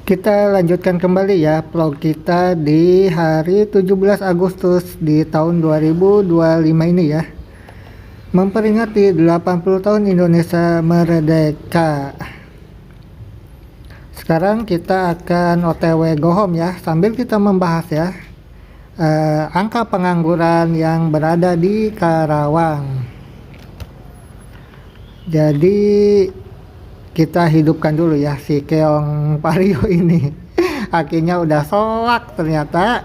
Kita lanjutkan kembali ya vlog kita di hari 17 Agustus di tahun 2025 ini ya. Memperingati 80 tahun Indonesia merdeka. Sekarang kita akan OTW go home ya, sambil kita membahas ya angka pengangguran yang berada di Karawang. Jadi kita hidupkan dulu ya si keong Vario ini. Akhirnya udah soak ternyata.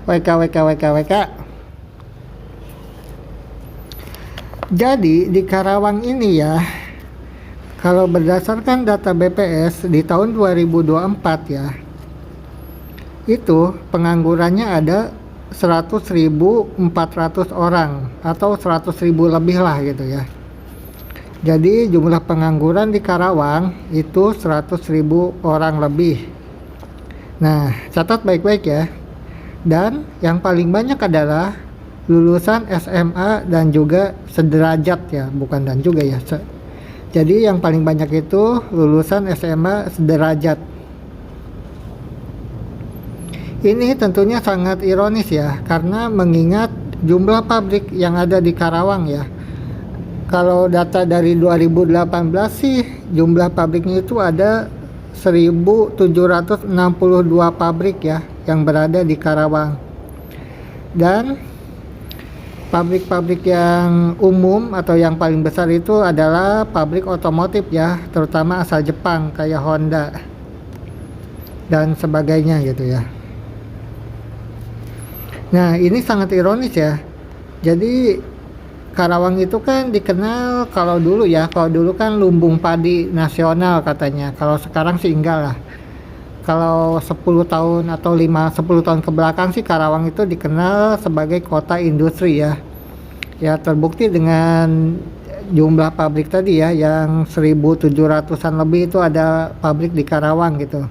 WK. Jadi di Karawang ini ya, kalau berdasarkan data BPS di tahun 2024 ya, itu penganggurannya ada 100.400 orang atau 100.000 lebih lah gitu ya. Jadi jumlah pengangguran di Karawang itu 100.000 orang lebih. Nah, catat baik-baik ya. Dan yang paling banyak adalah lulusan SMA dan juga sederajat ya, bukan dan juga ya. Jadi yang paling banyak itu lulusan SMA sederajat. Ini tentunya sangat ironis ya, karena mengingat jumlah pabrik yang ada di Karawang ya. Kalau data dari 2018 sih jumlah pabriknya itu ada 1.762 pabrik ya yang berada di Karawang. Dan pabrik-pabrik yang umum atau yang paling besar itu adalah pabrik otomotif ya, terutama asal Jepang kayak Honda dan sebagainya gitu ya. Nah, ini sangat ironis ya. Jadi Karawang itu kan dikenal kalau dulu kan lumbung padi nasional katanya. Kalau sekarang sih enggak lah. Kalau 10 tahun atau 10 tahun ke belakang sih Karawang itu dikenal sebagai kota industri ya. Ya terbukti dengan jumlah pabrik tadi ya, yang 1.700-an lebih itu ada pabrik di Karawang gitu.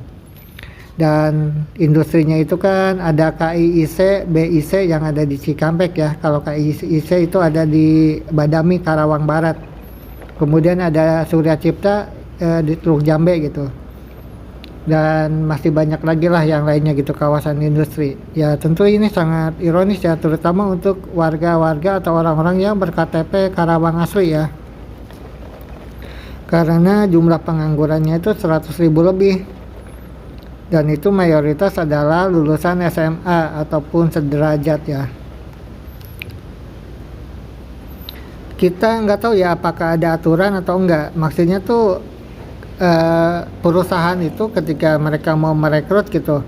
Dan industrinya itu kan ada KIIC, BIC yang ada di Cikampek ya. Kalau KIIC itu ada di Badami, Karawang Barat. Kemudian ada Surya Cipta di Teluk Jambe gitu. Dan masih banyak lagi lah yang lainnya gitu, kawasan industri. Ya tentu ini sangat ironis ya, terutama untuk warga-warga atau orang-orang yang berKTP Karawang asli ya. Karena jumlah penganggurannya itu 100.000 lebih. Dan itu mayoritas adalah lulusan SMA ataupun sederajat ya. Kita nggak tahu ya apakah ada aturan atau enggak. Maksudnya tuh perusahaan itu ketika mereka mau merekrut gitu,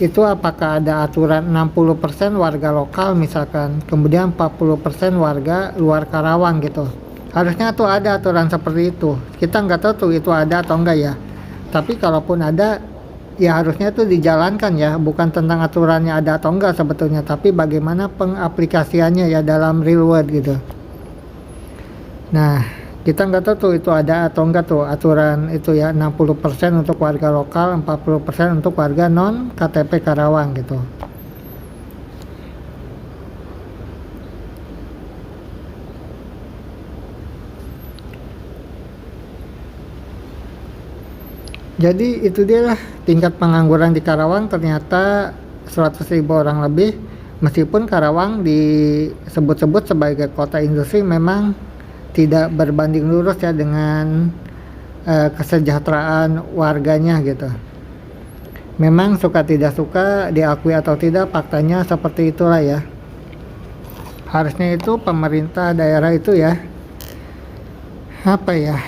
itu apakah ada aturan 60% warga lokal misalkan, kemudian 40% warga luar Karawang gitu. Harusnya tuh ada aturan seperti itu. Kita nggak tahu tuh itu ada atau enggak ya. Tapi kalaupun ada, ya harusnya itu dijalankan ya, bukan tentang aturannya ada atau enggak sebetulnya, tapi bagaimana pengaplikasiannya ya dalam real world gitu. Nah, kita nggak tahu tuh itu ada atau enggak tuh aturan itu ya, 60% untuk warga lokal, 40% untuk warga non KTP Karawang gitu. Jadi itu dia lah tingkat pengangguran di Karawang, ternyata 100.000 orang lebih. Meskipun Karawang disebut-sebut sebagai kota industri, memang tidak berbanding lurus ya dengan kesejahteraan warganya gitu. Memang suka tidak suka, diakui atau tidak, faktanya seperti itulah ya. Harusnya itu pemerintah daerah itu ya,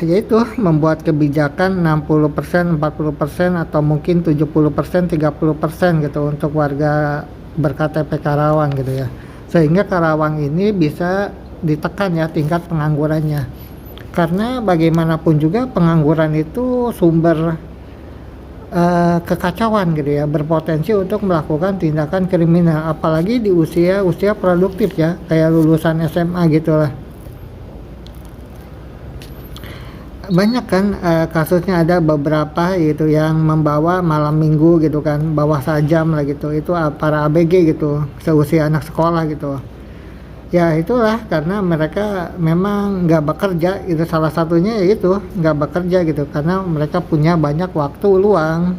yaitu membuat kebijakan 60%, 40% atau mungkin 70%, 30% gitu untuk warga berKTP Karawang gitu ya. Sehingga Karawang ini bisa ditekan ya tingkat penganggurannya. Karena bagaimanapun juga pengangguran itu sumber kekacauan gitu ya, berpotensi untuk melakukan tindakan kriminal, apalagi di usia produktif ya, kayak lulusan SMA gitulah. Banyak kan kasusnya, ada beberapa gitu yang membawa malam minggu gitu kan, bawa sajam lah gitu, itu para ABG gitu, seusia anak sekolah gitu. Ya itulah karena mereka memang nggak bekerja, itu salah satunya ya itu nggak bekerja gitu karena mereka punya banyak waktu luang.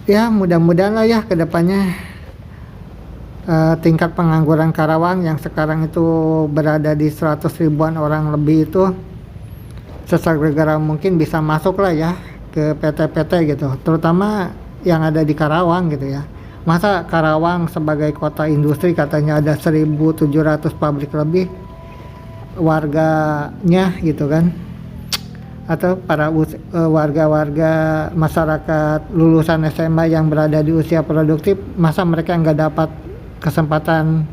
Ya mudah-mudahan lah ya kedepannya tingkat pengangguran Karawang yang sekarang itu berada di 100 ribuan orang lebih itu sesegera mungkin bisa masuk lah ya ke PT-PT gitu, terutama yang ada di Karawang gitu ya. Masa Karawang sebagai kota industri katanya ada 1.700 pabrik lebih warganya gitu kan, atau para warga-warga masyarakat lulusan SMA yang berada di usia produktif, masa mereka nggak dapat kesempatan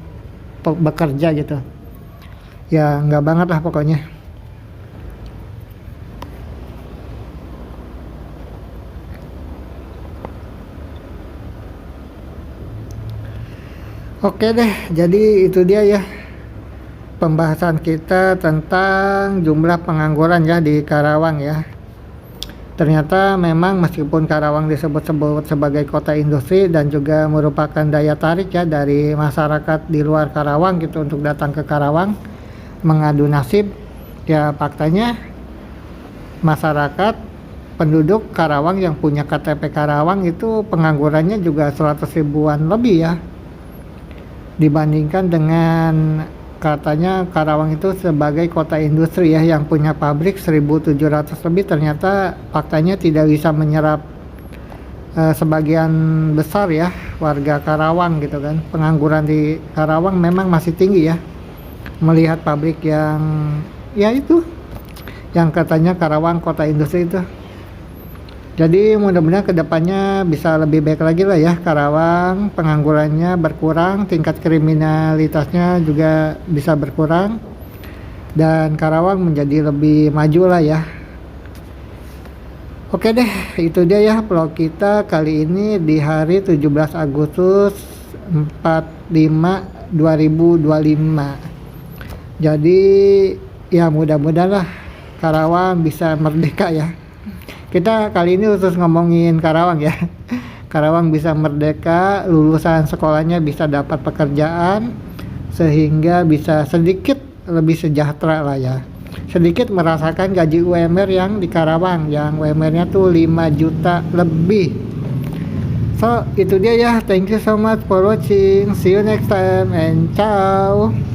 bekerja gitu ya, nggak banget lah pokoknya. Oke deh, jadi itu dia ya pembahasan kita tentang jumlah pengangguran ya di Karawang ya. Ternyata memang meskipun Karawang disebut-sebut sebagai kota industri dan juga merupakan daya tarik ya dari masyarakat di luar Karawang gitu untuk datang ke Karawang mengadu nasib, ya faktanya masyarakat penduduk Karawang yang punya KTP Karawang itu penganggurannya juga 100 ribuan lebih ya, dibandingkan dengan katanya Karawang itu sebagai kota industri ya yang punya pabrik 1.700 lebih, ternyata faktanya tidak bisa menyerap sebagian besar ya warga Karawang gitu kan. Pengangguran di Karawang memang masih tinggi ya, melihat pabrik yang ya itu yang katanya Karawang kota industri itu. Jadi mudah-mudahan kedepannya bisa lebih baik lagi lah ya Karawang, penganggurannya berkurang, tingkat kriminalitasnya juga bisa berkurang, dan Karawang menjadi lebih maju lah ya. Oke deh, itu dia ya vlog kita kali ini di hari 17 Agustus 45 2025. Jadi ya mudah-mudahan lah Karawang bisa merdeka ya. Kita kali ini khusus ngomongin Karawang ya. Karawang bisa merdeka, lulusan sekolahnya bisa dapat pekerjaan, sehingga bisa sedikit lebih sejahtera lah ya. Sedikit merasakan gaji UMR yang di Karawang, yang UMR-nya tuh 5 juta lebih. So, itu dia ya. Thank you so much for watching. See you next time and ciao.